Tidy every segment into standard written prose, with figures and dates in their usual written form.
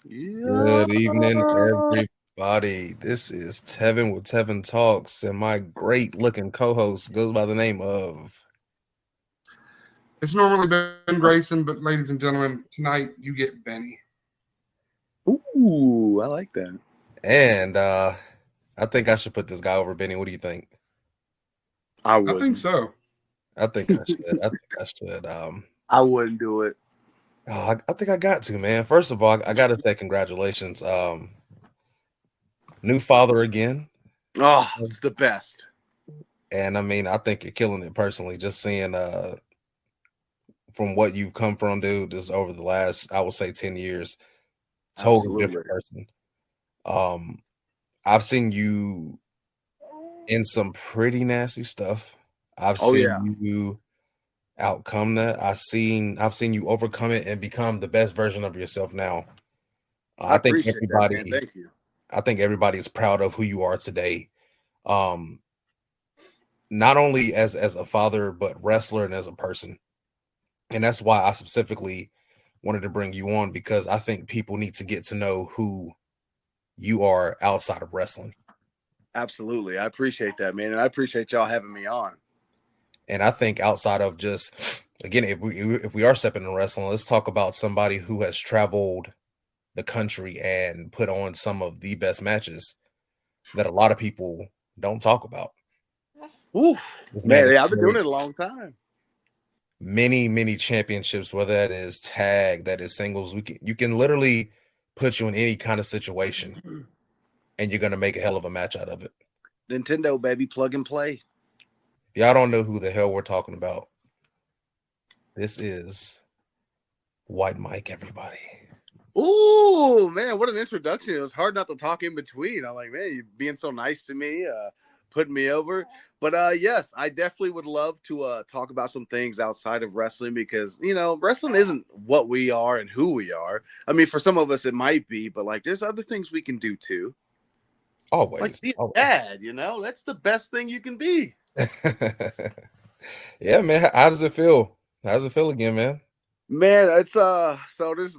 Good evening, everybody. This is Tevin with Tevin Talks, and my great-looking co-host goes by the name of... It's normally been Grayson, but ladies and gentlemen, tonight you get Benny. Ooh, I like that. And I think I should put this guy over Benny. What do you think? I think so. I think I should. I wouldn't do it. I think I got to, man. First of all, I got to say congratulations. New father again. Oh, it's the best. And I mean, I think you're killing it personally. Just seeing from what you've come from, dude, just over the last, I would say, 10 years. Totally different person. I've seen you in some pretty nasty stuff. I've seen you outcome that. I've seen you overcome it and become the best version of yourself now. I think everybody, that, man. Thank you. I think everybody is proud of who you are today. Not only as a father, but wrestler and as a person. And that's why I specifically wanted to bring you on, because I think people need to get to know who you are outside of wrestling. Absolutely. I appreciate that, man. And I appreciate y'all having me on. And I think outside of just, again, if we are stepping in wrestling, let's talk about somebody who has traveled the country and put on some of the best matches that a lot of people don't talk about. Ooh, man, I've been doing it a long time. Many championships, whether that is tag, that is singles. You can literally put you in any kind of situation, and you're gonna make a hell of a match out of it. Nintendo, baby, plug and play. If y'all don't know who the hell we're talking about, this is White Mike, everybody. Ooh, man, what an introduction. It was hard not to talk in between. I'm like, man, you're being so nice to me, putting me over. But yes, I definitely would love to talk about some things outside of wrestling, because, you know, wrestling isn't what we are and who we are. I mean, for some of us, it might be, but like, there's other things we can do too. Always. Like be a dad, you know, that's the best thing you can be. Yeah, man. How does it feel? How does it feel again, man? Man, it's so there's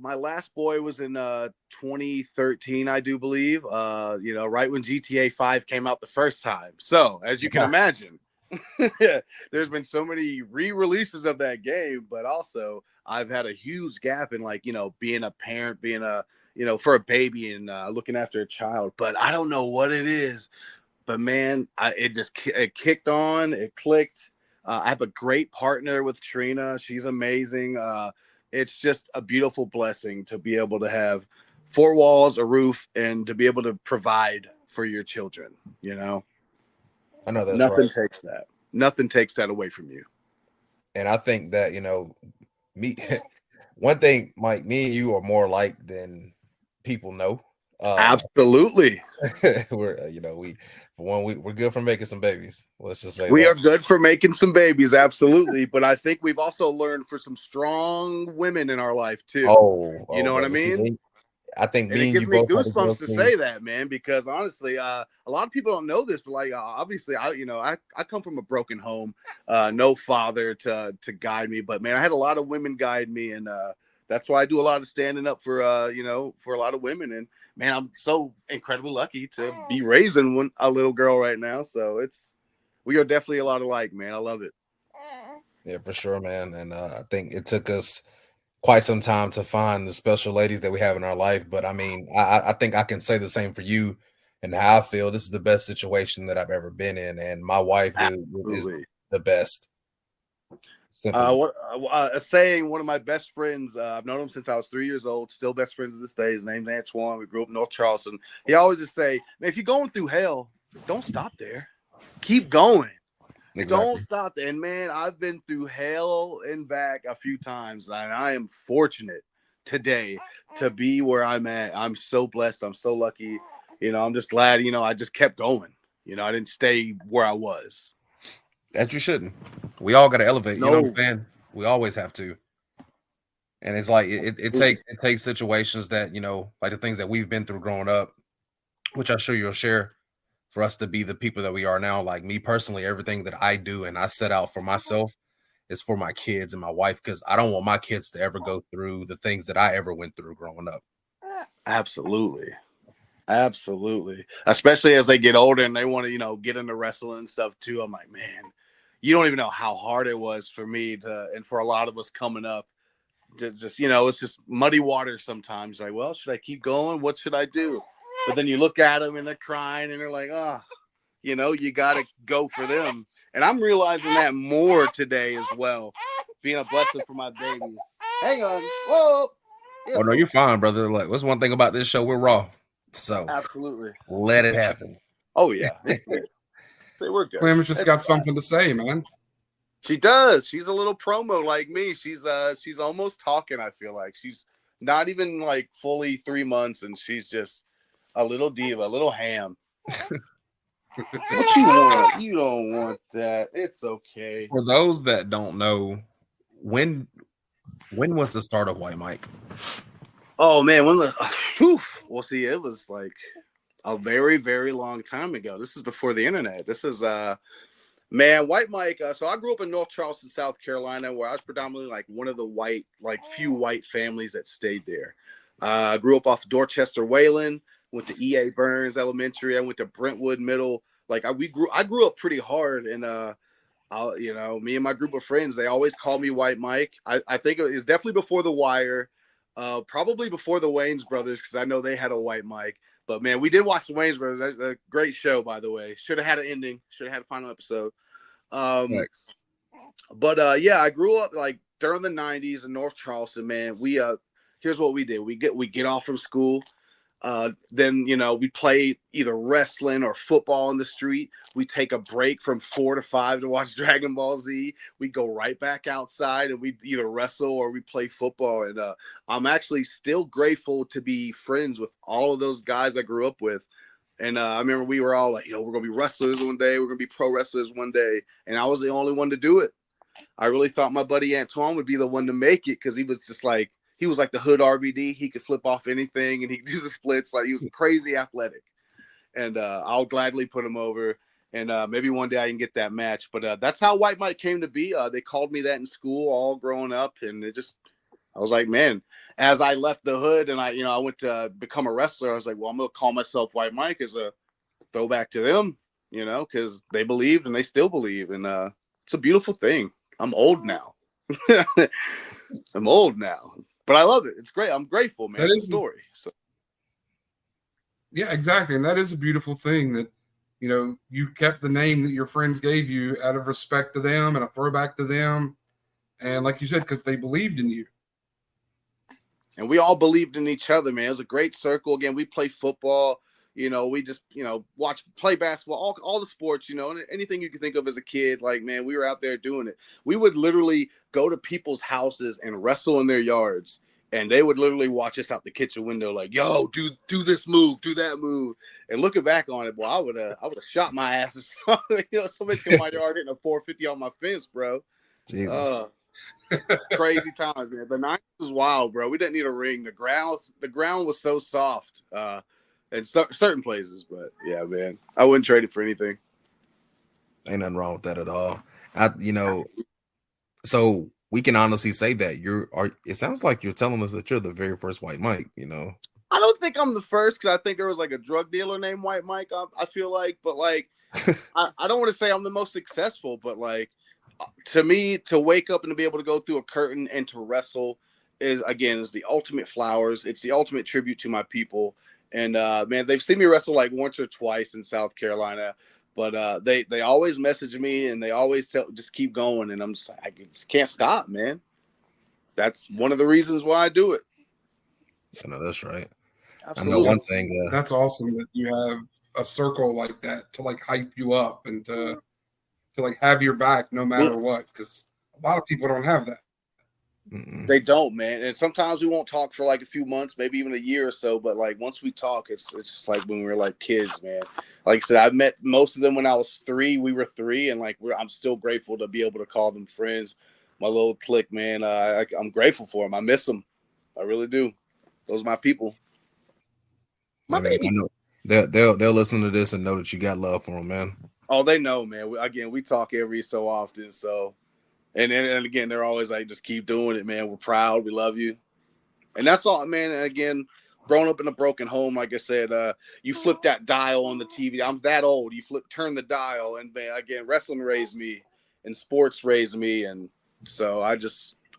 my last boy was in 2013, I do believe. You know, right when GTA 5 came out the first time. So, as you can imagine, there's been so many re-releases of that game, but also I've had a huge gap in, like, you know, being a parent, being a, you know, for a baby and looking after a child. But I don't know what it is. But man, it kicked on, it clicked. I have a great partner with Trina. She's amazing. It's just a beautiful blessing to be able to have four walls, a roof, and to be able to provide for your children. You know, I know that's nothing right. takes that. Nothing takes that away from you. And I think that, you know, one thing, Mike, me and you are more alike than people know. Absolutely. We're, you know, we're good for making some babies. Let's just say we are good for making some babies. Absolutely. But I think we've also learned for some strong women in our life too. You know what I mean? I think and it gives me goosebumps to say that, man, because honestly, a lot of people don't know this, but like, obviously I come from a broken home, no father to guide me, but man, I had a lot of women guide me, and that's why I do a lot of standing up for, you know, for a lot of women. And man, I'm so incredibly lucky to be raising a little girl right now. So we are definitely a lot alike, man. I love it. Yeah, for sure, man. And I think it took us quite some time to find the special ladies that we have in our life. But I mean, I think I can say the same for you and how I feel. This is the best situation that I've ever been in. And my wife is the best. A saying, one of my best friends, I've known him since I was 3 years old, still best friends to this day. His name's Antoine. We grew up in North Charleston. He always just say, man, if you're going through hell, don't stop there. Keep going. Exactly. Don't stop there. And man, I've been through hell and back a few times, and I am fortunate today to be where I'm at. I'm so blessed. I'm so lucky. You know, I'm just glad, you know, I just kept going. You know, I didn't stay where I was. That you shouldn't. We all got to elevate. You know what I'm saying? We always have to. And it's like it takes situations that, you know, like the things that we've been through growing up, which I'm sure you'll share, for us to be the people that we are now. Like me personally, everything that I do and I set out for myself is for my kids and my wife, because I don't want my kids to ever go through the things that I ever went through growing up. Absolutely. Absolutely. Especially as they get older and they want to, get into wrestling and stuff too. I'm like, man, you don't even know how hard it was for me and for a lot of us coming up to just, it's just muddy water sometimes. Like, well, should I keep going? What should I do? But then you look at them and they're crying and they're like, you got to go for them. And I'm realizing that more today as well, being a blessing for my babies. Hang on. Whoa. Yes, oh, no, you're fine, brother. Like, what's one thing about this show? We're raw. So absolutely. Let it happen. Oh, yeah. We're good. Clem's just got something to say, man. She does. She's a little promo like me. She's almost talking, I feel like. She's not even like fully 3 months, and she's just a little diva, a little ham. What you want? You don't want that. It's okay. For those that don't know, when was the start of White Mike? Oh man, well, see, it was like a very, very long time ago. This is before the internet. This is White Mike. So I grew up in North Charleston, South Carolina, where I was predominantly like one of the few white families that stayed there. I grew up off Dorchester Wayland. Went to E.A. Burns Elementary. I went to Brentwood Middle. Like I grew up pretty hard, and me and my group of friends, they always call me White Mike. I think it was definitely before The Wire, probably before the Wayans Brothers, because I know they had a White Mike. But man, we did watch the Wayans Brothers. That's a great show, by the way. Should have had an ending. Should have had a final episode. But I grew up like during the '90s in North Charleston. Man, here's what we did. We get off from school. Then we play either wrestling or football in the street. We take a break from 4 to 5 to watch Dragon Ball Z. We go right back outside and we either wrestle or we play football. And I'm actually still grateful to be friends with all of those guys I grew up with. And I remember we were all like, we're gonna be wrestlers one day. We're gonna be pro wrestlers one day. And I was the only one to do it. I really thought my buddy Antoine would be the one to make it because he was just like. He was like the hood RVD. He could flip off anything and he could do the splits. Like he was crazy athletic. And I'll gladly put him over. And maybe one day I can get that match. But that's how White Mike came to be. They called me that in school all growing up. And I was like, man, as I left the hood and I went to become a wrestler, I was like, well, I'm going to call myself White Mike as a throwback to them, because they believed and they still believe. And it's a beautiful thing. I'm old now. I'm old now. But I love it. It's great. I'm grateful, man. That is a story. So. Yeah, exactly. And that is a beautiful thing that, you kept the name that your friends gave you out of respect to them and a throwback to them. And like you said, because they believed in you. And we all believed in each other, man. It was a great circle. Again, we play football. We just, play basketball, all the sports, anything you can think of as a kid. Like, man, we were out there doing it. We would literally go to people's houses and wrestle in their yards. And they would literally watch us out the kitchen window like, yo, do this move, do that move. And looking back on it, boy, I would have shot my ass or something. Somebody in my yard hitting a 450 on my fence, bro. Jesus. Crazy times, man. The 90s was wild, bro. We didn't need a ring. The ground was so soft. In certain places, but yeah, man, I wouldn't trade it for anything. Ain't nothing wrong with that at all. So we can honestly say that it sounds like you're telling us that you're the very first White Mike, I don't think I'm the first because I think there was like a drug dealer named White Mike. I feel like, but like, I don't want to say I'm the most successful, but like, to me, to wake up and to be able to go through a curtain and to wrestle is the ultimate flowers. It's the ultimate tribute to my people. And man, they've seen me wrestle like once or twice in South Carolina, but they always message me and they always tell just keep going. And I'm just I just can't stop, man. That's one of the reasons why I do it. I know that's right. Absolutely. I know one thing. That's awesome that you have a circle like that to like hype you up and to like have your back no matter what, because a lot of people don't have that. They don't, man. And sometimes we won't talk for like a few months, maybe even a year or so. But like once we talk, it's just like when we were like kids, man. Like I said, I met most of them when I was 3. We were 3, and like I'm still grateful to be able to call them friends. My little clique, man. I'm grateful for them. I miss them. I really do. Those are my people. My baby. I know they'll listen to this and know that you got love for them, man. Oh, they know, man. We talk every so often, so. And again, they're always like, just keep doing it, man. We're proud. We love you. And that's all, man. And again, growing up in a broken home, like I said, you flip that dial on the TV. I'm that old. You turn the dial, and again, wrestling raised me, and sports raised me, and so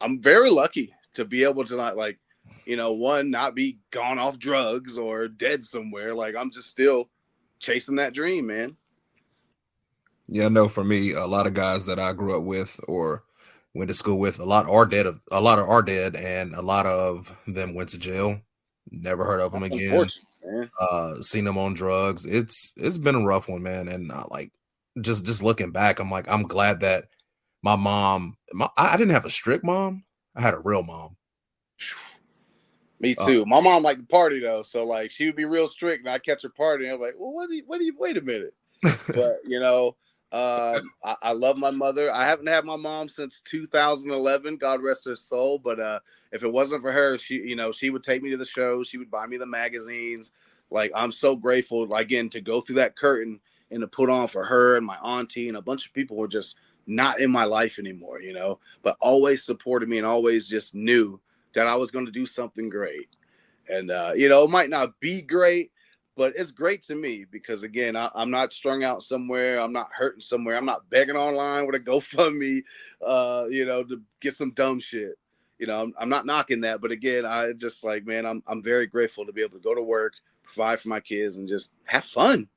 I'm very lucky to be able to not not be gone off drugs or dead somewhere. Like I'm just still chasing that dream, man. Yeah, I know for me, a lot of guys that I grew up with or went to school with, a lot are dead, and a lot of them went to jail. Never heard of them again. Seen them on drugs. It's been a rough one, man. And just looking back, I'm glad that my mom, I didn't have a strict mom. I had a real mom. Me too. My mom liked to party though, so like she would be real strict, and I'd catch her partying. I'm like, well, wait a minute. But I love my mother. I haven't had my mom since 2011. God rest her soul. But if it wasn't for her, she would take me to the shows. She would buy me the magazines. Like I'm so grateful again to go through that curtain and to put on for her and my auntie and a bunch of people who were just not in my life anymore, but always supported me and always just knew that I was going to do something great. And, it might not be great, but it's great to me because, again, I'm not strung out somewhere. I'm not hurting somewhere. I'm not begging online with a GoFundMe, to get some dumb shit. I'm not knocking that. But, again, I just I'm very grateful to be able to go to work, provide for my kids, and just have fun.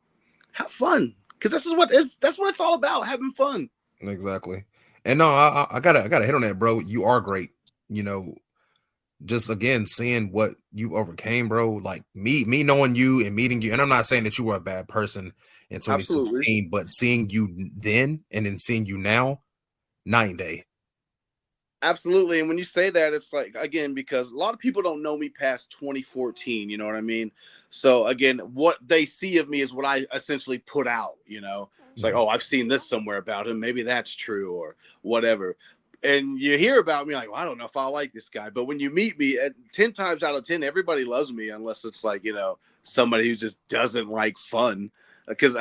Have fun. Because that's what it's all about, having fun. Exactly. And no, I gotta hit on that, bro. You are great. Just again seeing what you overcame, bro. Like me knowing you and meeting you, and I'm not saying that you were a bad person in 2016, Absolutely. But seeing you then and then seeing you now, night and day. Absolutely. And when you say that, it's like, again, because a lot of people don't know me past 2014, you know what I mean? So again, what they see of me is what I essentially put out, It's like, oh, I've seen this somewhere about him. Maybe that's true or whatever. And you hear about me like, well, I don't know if I like this guy. But when you meet me, 10 times out of 10, everybody loves me unless it's like, somebody who just doesn't like fun. Because,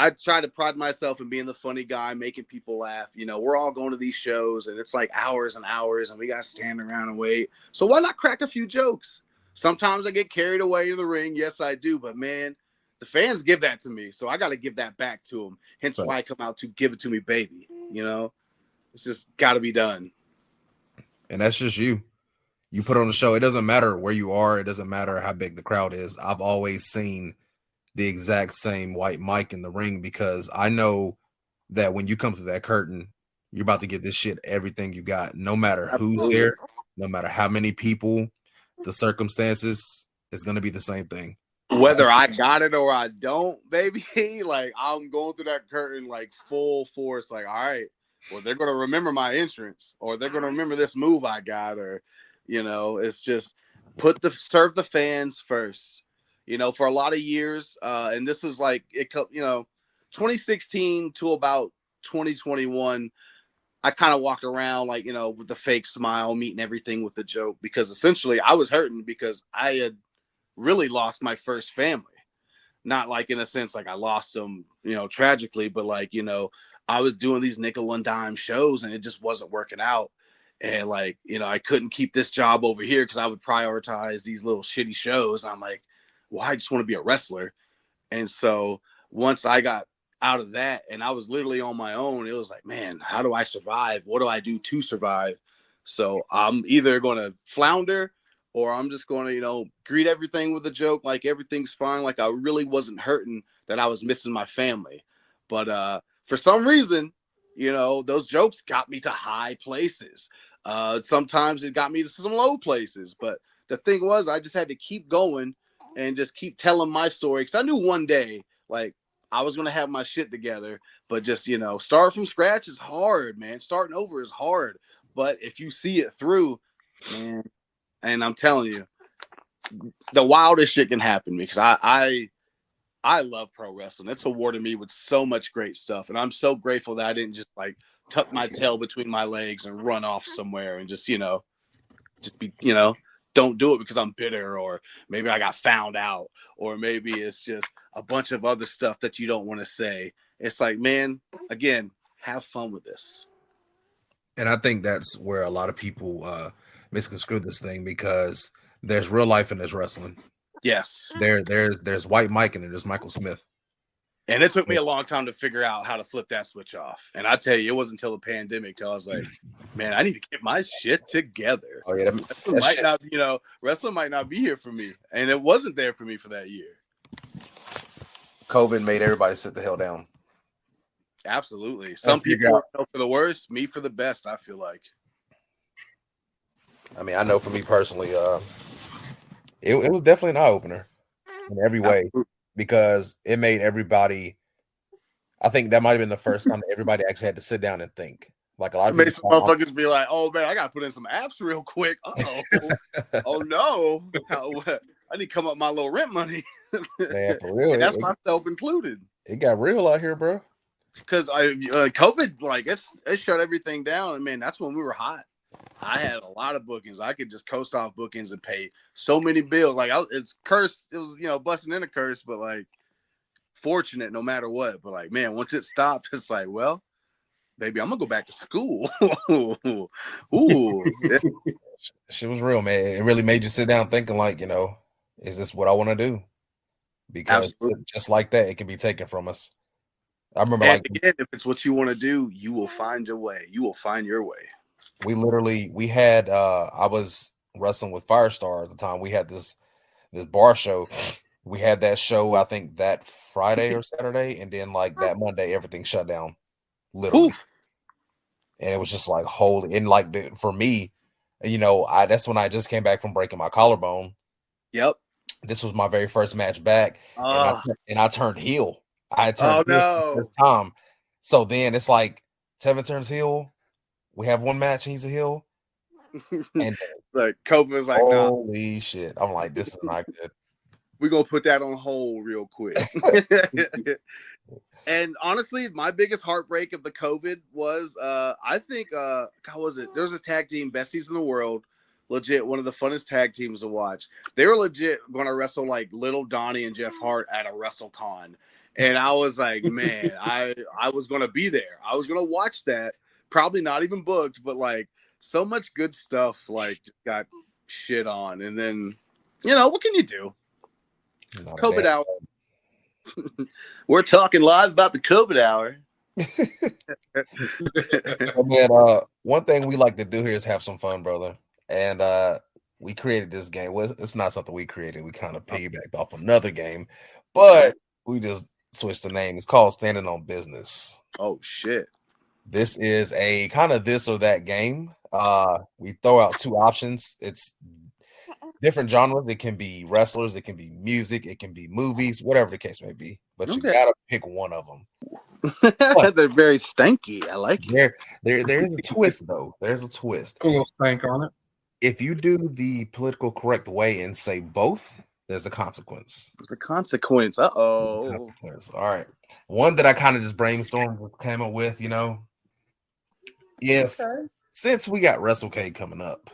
I try to pride myself in being the funny guy, making people laugh. We're all going to these shows, and it's like hours and hours, and we got to stand around and wait. So why not crack a few jokes? Sometimes I get carried away in the ring. Yes, I do. But, man, the fans give that to me. So I got to give that back to them. Hence why I come out to give it to me, baby. It's just got to be done. And that's just you. You put on the show. It doesn't matter where you are. It doesn't matter how big the crowd is. I've always seen the exact same white mic in the ring because I know that when you come through that curtain, you're about to get this shit everything you got. No matter Absolutely. Who's there, no matter how many people, the circumstances, it's going to be the same thing. Whether I got it or I don't, baby, like I'm going through that curtain like full force. Like, all right. Well, they're going to remember my entrance or they're going to remember this move I got or, it's just serve the fans first, for a lot of years. And this is like, 2016 to about 2021, I kind of walked around like, with the fake smile, meeting everything with the joke because essentially I was hurting because I had really lost my first family. Not like in a sense, like I lost them, tragically, but like, I was doing these nickel and dime shows and it just wasn't working out. And like, I couldn't keep this job over here because I would prioritize these little shitty shows. And I'm like, well, I just want to be a wrestler. And so once I got out of that and I was literally on my own, it was like, man, how do I survive? What do I do to survive? So I'm either going to flounder or I'm just going to, greet everything with a joke. Like everything's fine. Like I really wasn't hurting that I was missing my family. But for some reason, those jokes got me to high places. Sometimes it got me to some low places. But the thing was, I just had to keep going and just keep telling my story. Because I knew one day, like, I was going to have my shit together. But just, start from scratch is hard, man. Starting over is hard. But if you see it through, man, and I'm telling you, the wildest shit can happen because I love pro wrestling. It's awarded me with so much great stuff. And I'm so grateful that I didn't just like tuck my tail between my legs and run off somewhere and just be, don't do it because I'm bitter or maybe I got found out or maybe it's just a bunch of other stuff that you don't want to say. It's like, man, again, have fun with this. And I think that's where a lot of people misconstrue this thing because There's real life and there's wrestling. Yes. There's White Mike and there's Michael Smith. And it took me a long time to figure out how to flip that switch off. And I tell you, it wasn't until the pandemic till I was like, man, I need to get my shit together. Oh yeah, wrestling might not be here for me. And it wasn't there for me for that year. COVID made everybody sit the hell down. Absolutely. Some people for the worst, me for the best, I feel like. I mean, I know for me personally, it was definitely an eye-opener in every way. Absolutely. Because it made everybody. I think that might have been the first time that everybody actually had to sit down and think. Like a lot of made some motherfuckers be like, "Oh man, I gotta put in some apps real quick." Oh no, I need to come up my little rent money. Man, for real, and that's myself included. It got real out here, bro. Because COVID, like it shut everything down, and man, that's when we were hot. I had a lot of bookings. I could just coast off bookings and pay so many bills. Like it's cursed. It was, blessing and a curse, but like fortunate no matter what. But like, man, once it stopped, it's like, well, baby, I'm gonna go back to school. Ooh. Shit was real, man. It really made you sit down thinking like, is this what I want to do? Because just like that, it can be taken from us. I remember again, if it's what you want to do, you will find your way. You will find your way. We had I was wrestling with Firestar at the time. We had this bar show. We had that show, I think that Friday or Saturday, and then like that Monday, everything shut down. Literally. Oof. And it was just like holy, and like for me, that's when I just came back from breaking my collarbone. Yep. This was my very first match back, and I turned heel. I turned heel for the first time. So then it's like Tevin turns heel. We have one match and he's a heel. And like COVID was like, holy shit. I'm like, this is not good. We're gonna put that on hold real quick. And honestly, my biggest heartbreak of the COVID was I think how was it? There was a tag team, Best Teams in the World, legit one of the funnest tag teams to watch. They were legit gonna wrestle like Little Donnie and Jeff Hart at a WrestleCon. And I was like, man, I was gonna be there. I was gonna watch that. Probably not even booked, but like so much good stuff like got shit on. And then, what can you do? COVID hour. We're talking live about the COVID hour. Man, one thing we like to do here is have some fun, brother. And we created this game. Well, it's not something we created. We kind of piggybacked off another game, but we just switched the name. It's called Standing on Business. Oh shit. This is a kind of this or that game. We throw out two options. It's different genres. It can be wrestlers, it can be music, it can be movies, whatever the case may be. But you gotta pick one of them. They're very stanky. I like it. There's a twist though. There's a twist. A little stank on it. If you do the political correct way and say both, there's a consequence. There's a consequence. Uh-oh. Consequence. All right. One that I kind of just brainstormed, came up with, since we got WrestleCade coming up,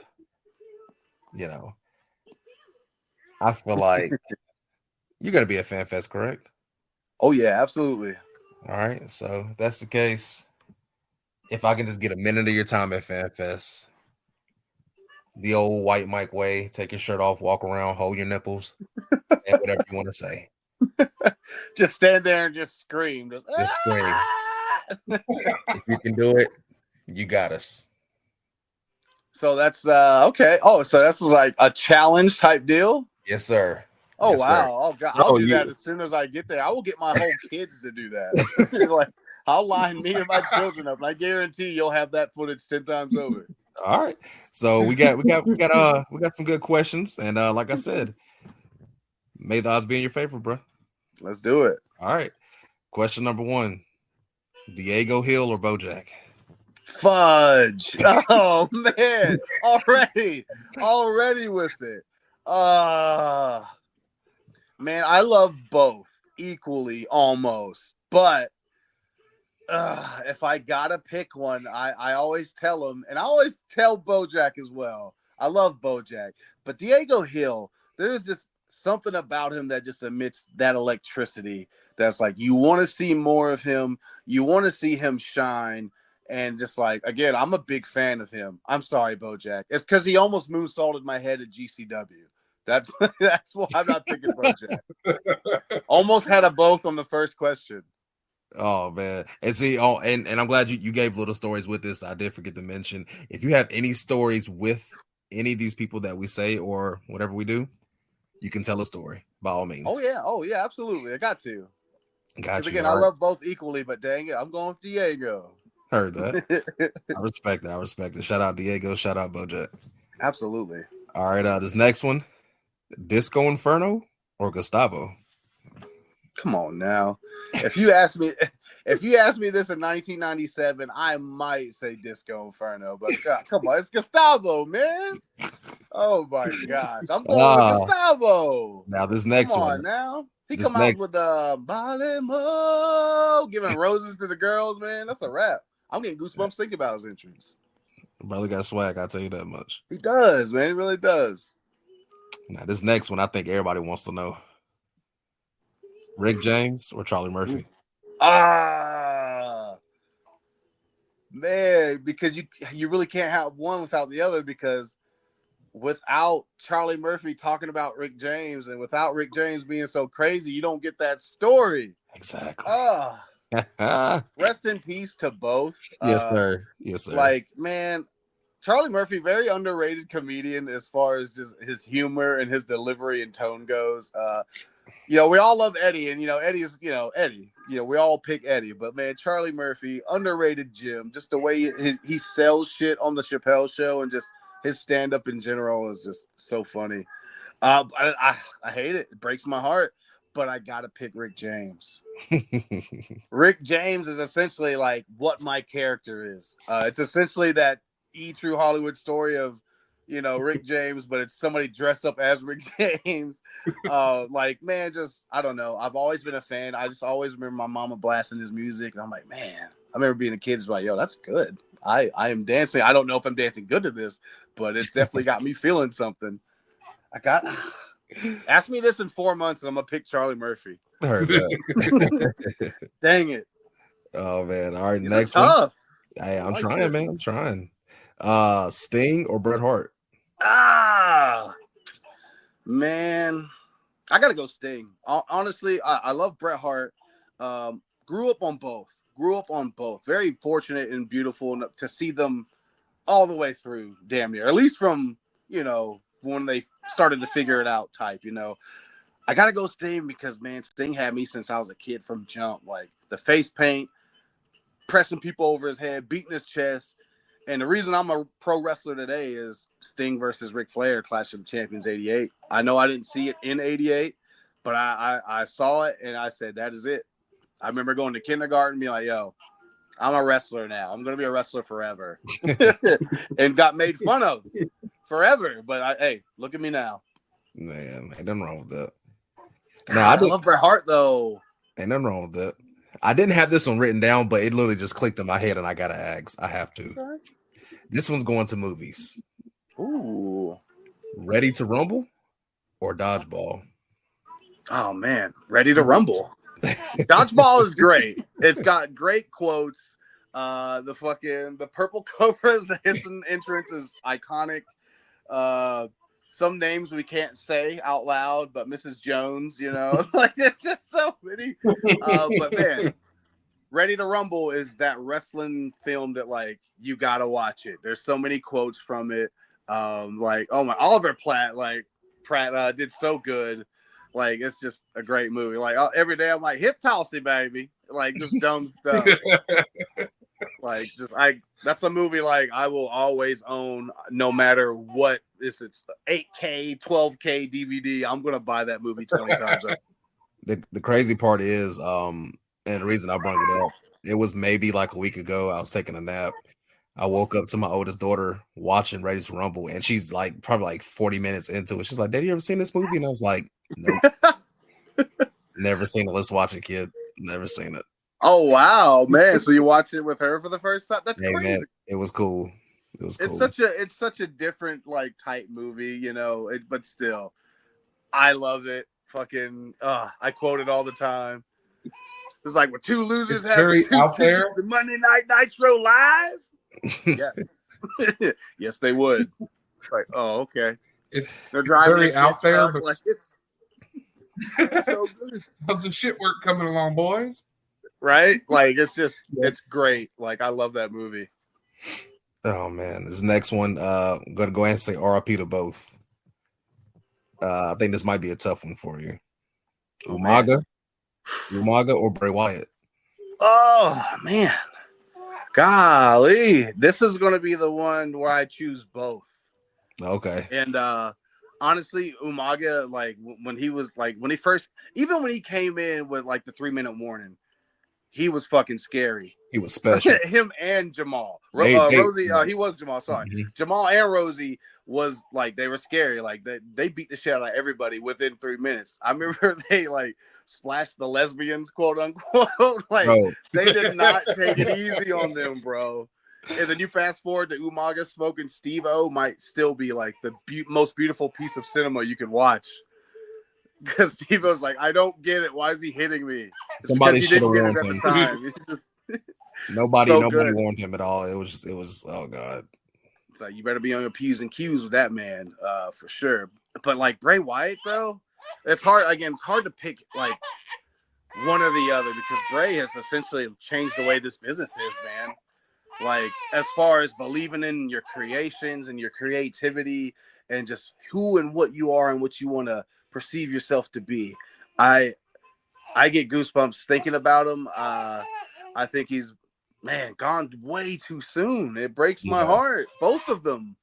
I feel like you're going to be at FanFest, correct? Oh, yeah, absolutely. All right. So if that's the case, if I can just get a minute of your time at FanFest, the old White Mike way, take your shirt off, walk around, hold your nipples, and whatever you want to say. Just stand there and just scream. Just scream. If you can do it, you got us. So that's okay. Oh, so that's like a challenge type deal? Yes, sir. Oh, yes, wow. Sir. Oh, God. I'll do that as soon as I get there. I will get my whole kids to do that. Like, I'll line me and my children up, and I guarantee you'll have that footage 10 times over. All right. So we got some good questions, and like I said, may the odds be in your favor, bro. Let's do it. All right. Question number 1: Diego Hill or Bojack? Fudge. Oh man. Already with it. Man, I love both equally almost. But if I gotta pick one, I always tell him, and I always tell Bojack as well. I love Bojack. But Diego Hill, there's just something about him that just emits that electricity that's like you want to see more of him. You want to see him shine. And just like, again, I'm a big fan of him. I'm sorry, Bojack. It's because he almost moonsaulted my head at GCW. That's why I'm not picking BoJack. Almost had a both on the first question. Oh man, and see, and I'm glad you gave little stories with this. I did forget to mention, if you have any stories with any of these people that we say or whatever we do, you can tell a story by all means. Oh yeah, absolutely. I got to. Got you. Again, I love both equally, but dang it, I'm going with Diego. Heard that. I respect it. Shout out Diego. Shout out BoJack. Absolutely. All right, this next one, Disco Inferno or Gustavo? Come on now. If you ask me this in 1997, I might say Disco Inferno, but God, come on, it's Gustavo, man. Oh my gosh, I'm going with Gustavo. Now this next come on one. Now he come out with the Balimo, giving roses to the girls, man. That's a wrap. I'm getting goosebumps thinking about his entrance. Brother got swag, I'll tell you that much. He does, man. He really does. Now this next one, I think everybody wants to know. Rick James or Charlie Murphy? Man, because you really can't have one without the other, because without Charlie Murphy talking about Rick James and without Rick James being so crazy, you don't get that story. Exactly. Rest in peace to both. Yes, sir. Like, man, Charlie Murphy, very underrated comedian as far as just his humor and his delivery and tone goes. We all love Eddie, and Eddie's, Eddie. We all pick Eddie, but man, Charlie Murphy, underrated Jim. Just the way he sells shit on the Chappelle Show, and just his stand-up in general is just so funny. I hate it. It breaks my heart, but I gotta pick Rick James. Rick James is essentially like what my character is. It's essentially that True Hollywood story of Rick James, but it's somebody dressed up as Rick James. Man, just I don't know. I've always been a fan. I just always remember my mama blasting his music, and I'm like, man, I remember being a kid, just like, yo, that's good. I am dancing. I don't know if I'm dancing good to this, but it's definitely got me feeling something. Ask me this in 4 months, and I'm gonna pick Charlie Murphy. Heard that. Dang it. Oh man. All right, These next are tough. one. Hey, I'm trying, man. I'm trying. Sting or Bret Hart? Man, I gotta go Sting. Honestly, I love Bret Hart. Grew up on both. Very fortunate and beautiful to see them all the way through, damn near. At least from when they started to figure it out type. I gotta go Sting because, man, Sting had me since I was a kid from jump. Like the face paint, pressing people over his head, beating his chest. And the reason I'm a pro wrestler today is Sting versus Ric Flair, Clash of the Champions 88. I know I didn't see it in 88, but I saw it and I said, that is it. I remember going to kindergarten and being like, yo, I'm a wrestler now. I'm going to be a wrestler forever. And got made fun of forever. But hey, look at me now. Man, ain't nothing wrong with that. I love Bret Hart, though. Ain't nothing wrong with that. I didn't have this one written down, but it literally just clicked in my head, and I gotta ask. I have to. Okay. This one's going to movies. Ooh. Ready to Rumble or Dodgeball? Oh man, Ready to Rumble. Dodgeball is great. It's got great quotes. The purple cobras, the hissing entrance is iconic. Some names we can't say out loud, but Mrs. Jones, like there's just so many. But man, Ready to Rumble is that wrestling film that like you gotta watch it. There's so many quotes from it. Oliver Platt did so good. Like it's just a great movie. Like every day I'm like hip tossy baby, like just dumb stuff. That's a movie like I will always own no matter what. It's 8K, 12K DVD. I'm gonna buy that movie 20 times. The crazy part is, and the reason I brought it up, it was maybe like a week ago. I was taking a nap. I woke up to my oldest daughter watching Ready to Rumble, and she's like probably like 40 minutes into it. She's like, "Daddy, you ever seen this movie?" And I was like, "Nope, never seen it. Let's watch it, kid. Never seen it." Oh wow, man! So you watched it with her for the first time? That's crazy. Man, it was cool. It's such a different like type movie, but still, I love it. Fucking, I quote it all the time. It's like, when two losers have very out there. The Monday Night Nitro live. Yes, yes, they would. Like, oh, okay. They're driving very out there, but like it's so good. How's the shit work coming along, boys? Right? Like it's great. Like I love that movie. Oh man, this next one, I'm gonna go ahead and say RIP to both. I think this might be a tough one for you. Umaga or Bray Wyatt? Oh man, golly, this is going to be the one where I choose both. Okay. And honestly, Umaga, like when he came in with like the 3-minute warning, he was fucking scary. He was special. Him and Jamal. Rosie, he was Jamal. Sorry, mm-hmm. Jamal and Rosie was like they were scary. Like they beat the shit out of everybody within 3 minutes. I remember they like splashed the lesbians, quote unquote. Like they did not take it easy on them, bro. And then you fast forward to Umaga smoking Steve-O might still be like the most beautiful piece of cinema you could watch. Because Steve-O's like, I don't get it. Why is he hitting me? Somebody should have warned him. Nobody good. warned him at all. It was. Oh god. It's like you better be on your P's and Q's with that man, for sure. But like Bray Wyatt, though, it's hard. Again, it's hard to pick like one or the other because Bray has essentially changed the way this business is, man. Like as far as believing in your creations and your creativity and just who and what you are and what you want to perceive yourself to be. I get goosebumps thinking about him. I think he's gone way too soon. It breaks my heart. Both of them.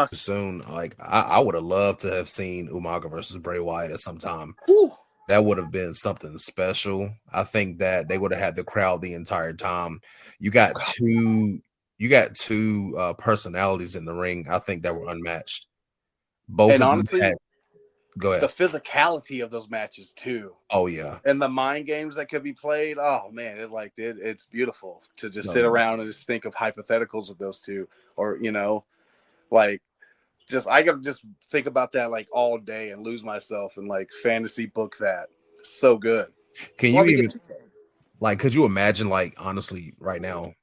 Soon. Like I would have loved to have seen Umaga versus Bray Wyatt at some time. Whew. That would have been something special. I think that they would have had the crowd the entire time. You got two personalities in the ring. I think that were unmatched. Both and honestly, go ahead. The physicality of those matches too. Oh yeah, and the mind games that could be played. Oh man, it's beautiful to just sit around and just think of hypotheticals of those two, or I could just think about that like all day and lose myself and like fantasy book that. So good. Can you even could you imagine like honestly right now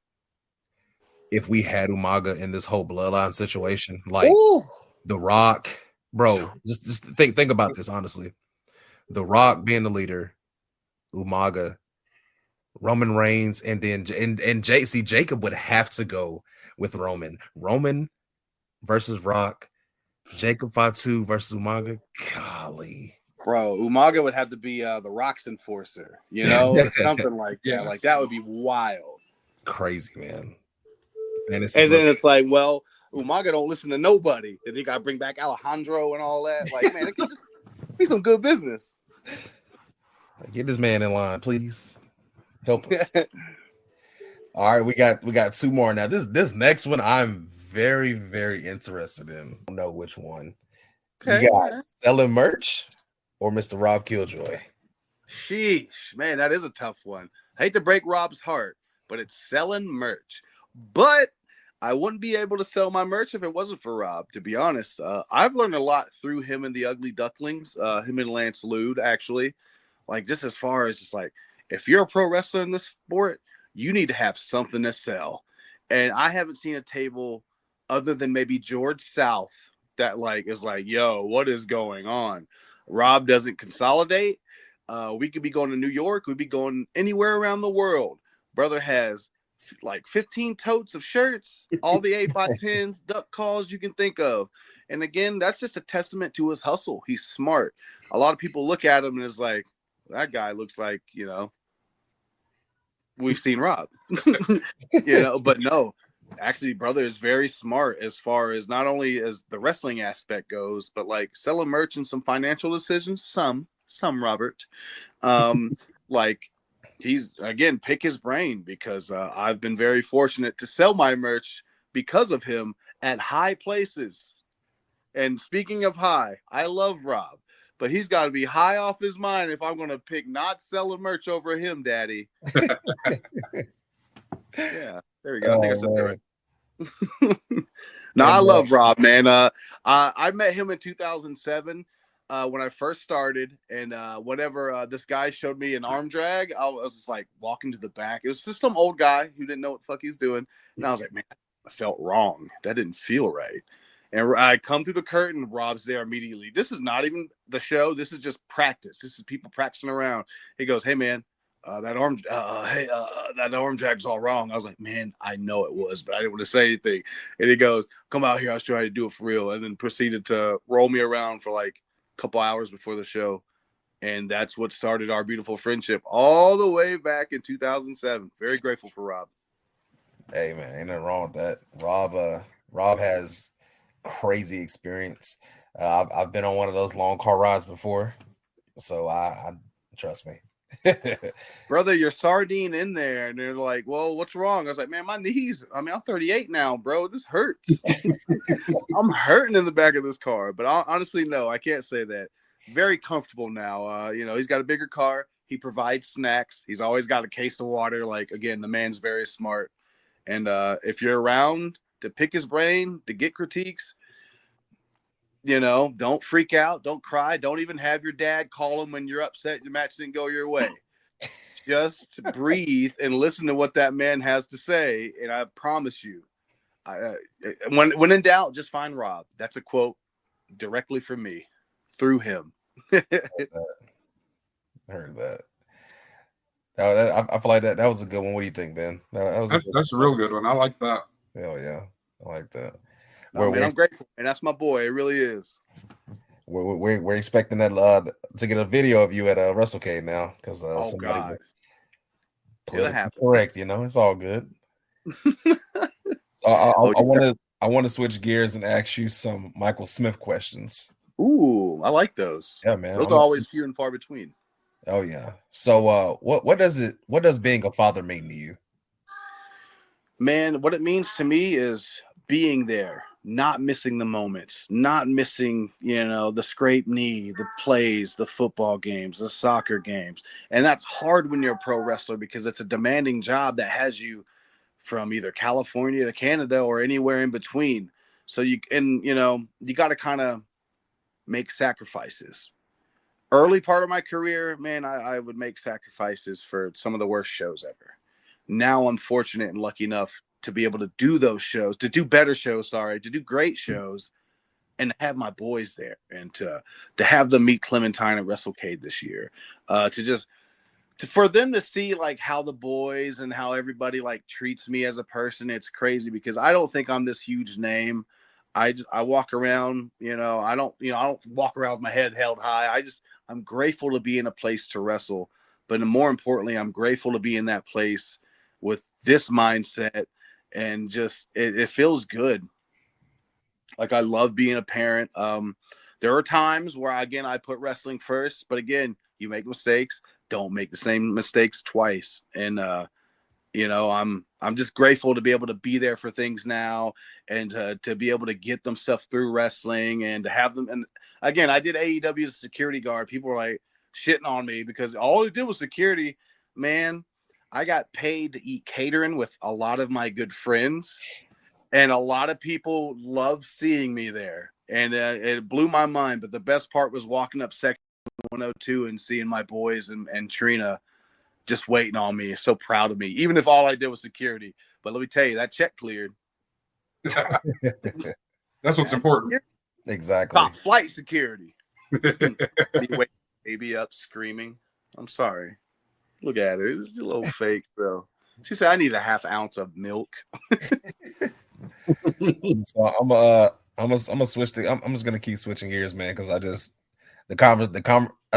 if we had Umaga in this whole bloodline situation, like The Rock, bro, just think about this honestly. The Rock being the leader, Umaga, Roman Reigns, and then Jacob would have to go with Roman versus Rock, Jacob Fatu versus Umaga. Golly, bro, Umaga would have to be the Rock's enforcer, or something like that. Yes. Like that would be wild, crazy, man. And then it's like, well, Umaga don't listen to nobody. Then you got to bring back Alejandro and all that. Like, man, it could just be some good business. Get this man in line, please. Help us. All right, we got two more now. This next one I'm very, very interested in. I don't know which one. Okay. You got selling merch or Mr. Rob Killjoy? Sheesh, man, that is a tough one. I hate to break Rob's heart, but it's selling merch. But I wouldn't be able to sell my merch if it wasn't for Rob, to be honest. I've learned a lot through him and the Ugly Ducklings, him and Lance Lude, actually. Like, just as far as just like, if you're a pro wrestler in this sport, you need to have something to sell. And I haven't seen a table other than maybe George South that like is like, yo, what is going on? Rob doesn't consolidate. We could be going to New York. We'd be going anywhere around the world. Brother has like 15 totes of shirts, all the 8x10s, duck calls you can think of. And again, that's just a testament to his hustle. He's smart. A lot of people look at him and it's like, that guy looks like, we've seen Rob, but no, actually, brother is very smart as far as not only as the wrestling aspect goes, but like selling merch and some financial decisions. Some Robert, like he's again pick his brain because I've been very fortunate to sell my merch because of him at high places. And speaking of high, I love Rob, but he's got to be high off his mind if I'm going to pick not selling merch over him, Daddy. Yeah, there we go. I think I said that right. No, I love Rob, man. I met him in 2007 when I first started, and whenever this guy showed me an arm drag, I was just like walking to the back. It was just some old guy who didn't know what the fuck he's doing, and I was like, man, I felt wrong. That didn't feel right. And I come through the curtain. Rob's there immediately. This is not even the show. This is just practice. This is people practicing around. He goes, "Hey man, that arm drag's all wrong." I was like, "Man, I know it was, but I didn't want to say anything." And he goes, "Come out here. I'll show you how to do it for real." And then proceeded to roll me around for like a couple hours before the show. And that's what started our beautiful friendship all the way back in 2007. Very grateful for Rob. Hey man, ain't nothing wrong with that. Rob has crazy experience. I've been on one of those long car rides before, so I trust me. Brother, you're sardine in there, and they're like, "Well, what's wrong?" I was like, "Man, my knees. I mean, I'm 38 now, bro. This hurts. I'm hurting in the back of this car." But honestly, no, I can't say that. Very comfortable now. He's got a bigger car. He provides snacks. He's always got a case of water. Like, again, the man's very smart. And if you're around to pick his brain, to get critiques, don't freak out. Don't cry. Don't even have your dad call him when you're upset your match didn't go your way. Just breathe and listen to what that man has to say. And I promise you, when in doubt, just find Rob. That's a quote directly from me through him. I heard that. I feel like that was a good one. What do you think, Ben? That's a real good one. I like that. Hell yeah, I like that. I'm grateful, and that's my boy. It really is. We're expecting that to get a video of you at WrestleCade now because somebody it'll happen. Correct, it's all good. I want to switch gears and ask you some Michael Smith questions. Ooh, I like those. Yeah, man. Those are always few and far between. Oh yeah. So what does being a father mean to you? Man, what it means to me is being there, not missing the moments, not missing, the scraped knee, the plays, the football games, the soccer games. And that's hard when you're a pro wrestler because it's a demanding job that has you from either California to Canada or anywhere in between. So you got to kind of make sacrifices. Early part of my career, man, I would make sacrifices for some of the worst shows ever. Now I'm fortunate and lucky enough to be able to do those shows, to do better shows, to do great shows, and have my boys there, and to have them meet Clementine at WrestleCade this year, for them to see like how the boys and how everybody like treats me as a person. It's crazy because I don't think I'm this huge name. I walk around, I don't walk around with my head held high. I'm grateful to be in a place to wrestle, but more importantly, I'm grateful to be in that place with this mindset, and just it feels good. Like, I love being a parent. There are times where I put wrestling first, but again, you make mistakes. Don't make the same mistakes twice. And I'm just grateful to be able to be there for things now, and to be able to get them stuff through wrestling, and to have them. And again, I did AEW as a security guard. People were like shitting on me because all it did was security. Man, I got paid to eat catering with a lot of my good friends, and a lot of people loved seeing me there. And it blew my mind. But the best part was walking up section 102 and seeing my boys and Trina just waiting on me. So proud of me, even if all I did was security. But let me tell you, that check cleared. That's what's important. Exactly. Top flight security. Wake baby up screaming. I'm sorry. Look at her. It was a little fake, bro. She said, "I need a half ounce of milk." So I'm gonna switch I'm just gonna keep switching gears, man, because I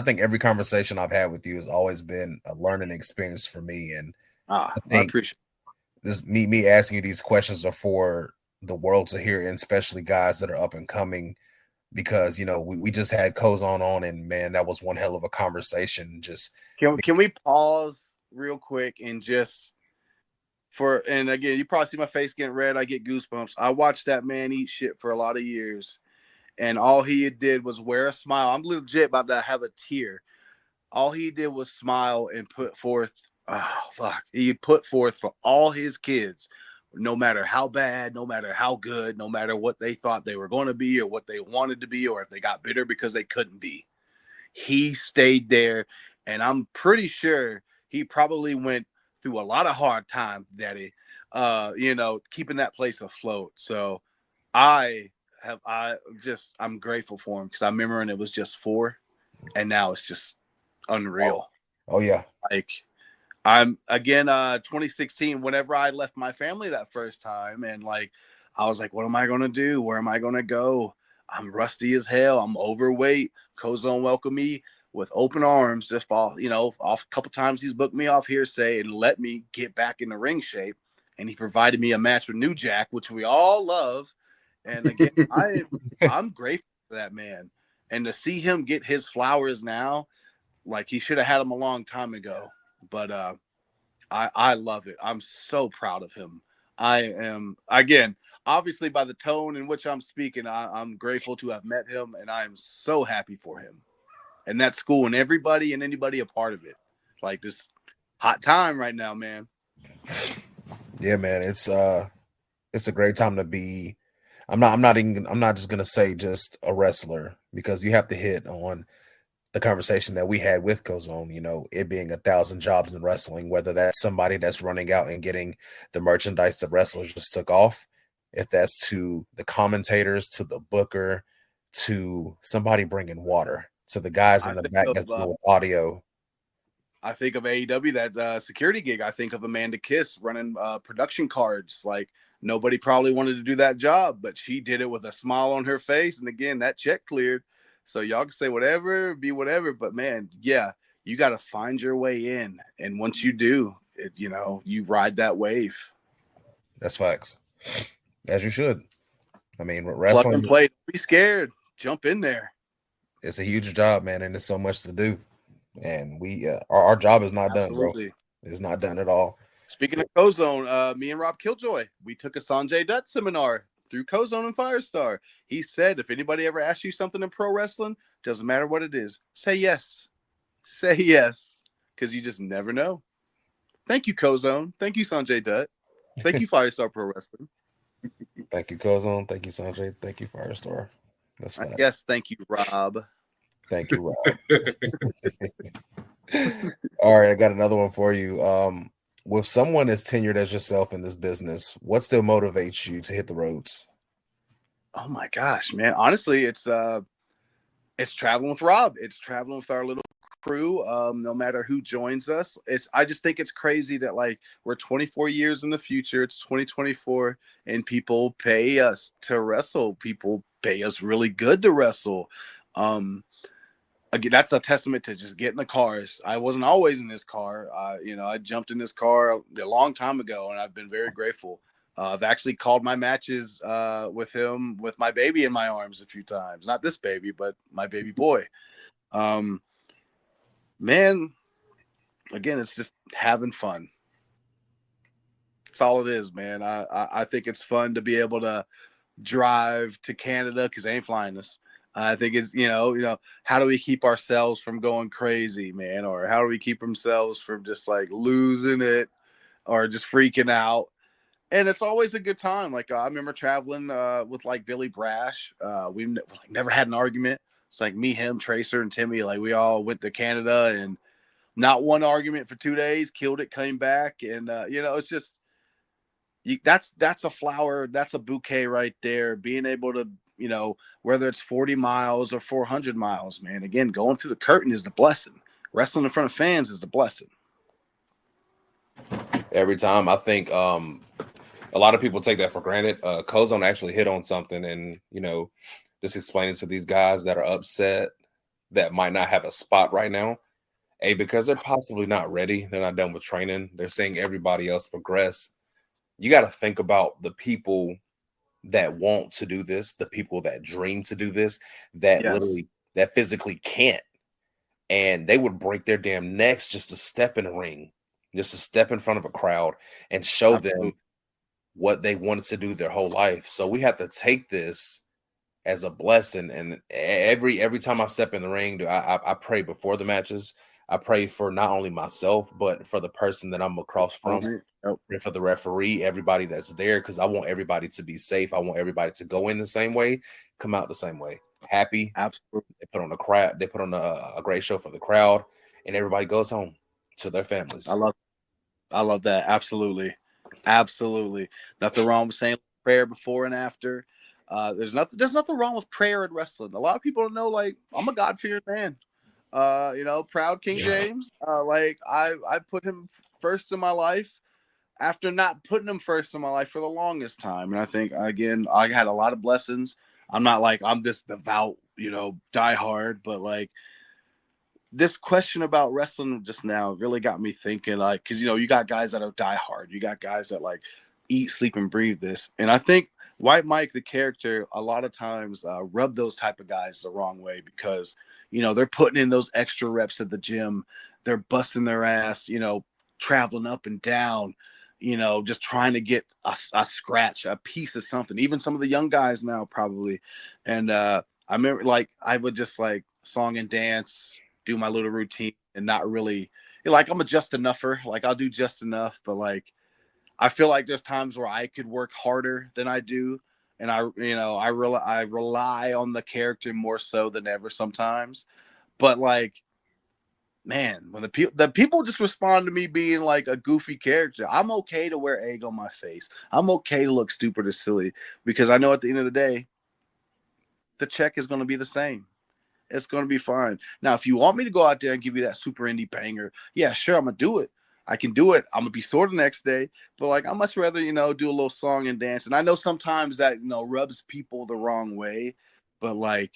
think every conversation I've had with you has always been a learning experience for me, and I appreciate this. Me asking you these questions are for the world to hear, and especially guys that are up and coming, because we just had Kozon on, and man, that was one hell of a conversation. Just can we pause real quick and just and again, you probably see my face getting red. I get goosebumps. I watched that man eat shit for a lot of years, and all he did was wear a smile. I'm legit about to have a tear. All he did was smile and put forth. Oh fuck! He put forth for all his kids, no matter how bad, no matter how good, no matter what they thought they were going to be or what they wanted to be, or if they got bitter because they couldn't be. He stayed there, and I'm pretty sure he probably went through a lot of hard times, Daddy, keeping that place afloat. So I I'm grateful for him because I remember when it was just 4, and now it's just unreal. Oh yeah. Like I'm again 2016 whenever I left my family that first time, and like I was like, what am I going to do? Where am I going to go? I'm rusty as hell. I'm overweight. Kozone welcomed me with open arms. Just off a couple times he's booked me off hearsay and let me get back in the ring shape. And he provided me a match with New Jack, which we all love. And again, I'm grateful for that man. And to see him get his flowers now, like he should have had them a long time ago. But I love it. I'm so proud of him. I am, again, obviously by the tone in which I'm speaking, I'm grateful to have met him, and I am so happy for him. And that school and everybody and anybody a part of it. Like this hot time right now, man. Yeah, man. It's a great time to be. I'm not just gonna say just a wrestler, because you have to hit on the conversation that we had with Kozone, it being 1,000 jobs in wrestling, whether that's somebody that's running out and getting the merchandise that wrestlers just took off, if that's to the commentators, to the booker, to somebody bringing water, to the guys in the back that's doing audio. I think of AEW, that security gig. I think of Amanda Kiss running production cards. Like nobody probably wanted to do that job, but she did it with a smile on her face. And again, that check cleared. So y'all can say whatever, be whatever, but man, yeah, you got to find your way in. And once you do, you ride that wave. That's facts. As you should. I mean, wrestling. Plug and play. Don't be scared. Jump in there. It's a huge job, man, and there's so much to do. And we, our job is not done, bro. It's not done at all. Speaking of Kozone, me and Rob Killjoy, we took a Sanjay Dutt seminar through Kozone and Firestar. He said, if anybody ever asks you something in pro wrestling, doesn't matter what it is, say yes. Say yes, because you just never know. Thank you, Kozone. Thank you, Sanjay Dutt. Thank you, Firestar Pro Wrestling. Thank you, Kozone. Thank you, Sanjay. Thank you, Firestar. That's fine. Yes, thank you, Rob. Thank you, Rob. All right, I got another one for you. With someone as tenured as yourself in this business, what still motivates you to hit the roads? Oh my gosh, man. Honestly, it's traveling with Rob. It's traveling with our little crew. No matter who joins us. I just think it's crazy that like we're 24 years in the future. It's 2024 and people pay us to wrestle. People pay us really good to wrestle. Again, that's a testament to just getting the cars. I wasn't always in this car. I jumped in this car a long time ago, and I've been very grateful. I've actually called my matches with him with my baby in my arms a few times. Not this baby, but my baby boy. Man, again, it's just having fun. That's all it is, man. I think it's fun to be able to drive to Canada because they ain't flying us. I think it's, how do we keep ourselves from going crazy, man? Or how do we keep ourselves from just like losing it or just freaking out? And it's always a good time. Like I remember traveling with like Billy Brash. We never had an argument. It's like me, him, Tracer, and Timmy. Like we all went to Canada and not one argument for 2 days. Killed it, came back, and it's just that's a flower, that's a bouquet right there. Being able to, whether it's 40 miles or 400 miles, man. Again, going through the curtain is the blessing. Wrestling in front of fans is the blessing. Every time, I think a lot of people take that for granted. Kozone actually hit on something, and just explaining to these guys that are upset that might not have a spot right now, because they're possibly not ready. They're not done with training. They're seeing everybody else progress. You got to think about the people that want to do this, the people that dream to do this, that literally, that physically can't. And they would break their damn necks just to step in a ring, just to step in front of a crowd and show them what they wanted to do their whole life. So we have to take this as a blessing. And every time I step in the ring, I pray before the matches. I pray for not only myself, but for the person that I'm across from. Pray for the referee, everybody that's there, because I want everybody to be safe. I want everybody to go in the same way, come out the same way. Happy. Absolutely. They put on a crowd. They put on a great show for the crowd, and everybody goes home to their families. I love that. Absolutely. Nothing wrong with saying prayer before and after. There's nothing wrong with prayer in wrestling. A lot of people don't know, like, I'm a God-fearing man. Proud King James. I put him first in my life after not putting him first in my life for the longest time. And I think, again, I had a lot of blessings. I'm not like I'm this devout, die hard, but like this question about wrestling just now really got me thinking, like, because, you got guys that are die hard. You got guys that like eat, sleep, and breathe this. And I think White Mike, the character, a lot of times rub those type of guys the wrong way because, they're putting in those extra reps at the gym. They're busting their ass, traveling up and down, just trying to get a scratch, a piece of something. Even some of the young guys now probably. And I remember, like, I would just like song and dance, do my little routine, and not really like I'm a just enougher. Like I'll do just enough, but like I feel like there's times where I could work harder than I do. And I rely on the character more so than ever sometimes. But like, man, when the people just respond to me being like a goofy character, I'm okay to wear egg on my face. I'm okay to look stupid or silly because I know at the end of the day, the check is going to be the same. It's going to be fine. Now, if you want me to go out there and give you that super indie banger, yeah, sure, I'm going to do it. I can do it. I'm going to be sore the next day. But, like, I'd much rather, do a little song and dance. And I know sometimes that, rubs people the wrong way. But, like,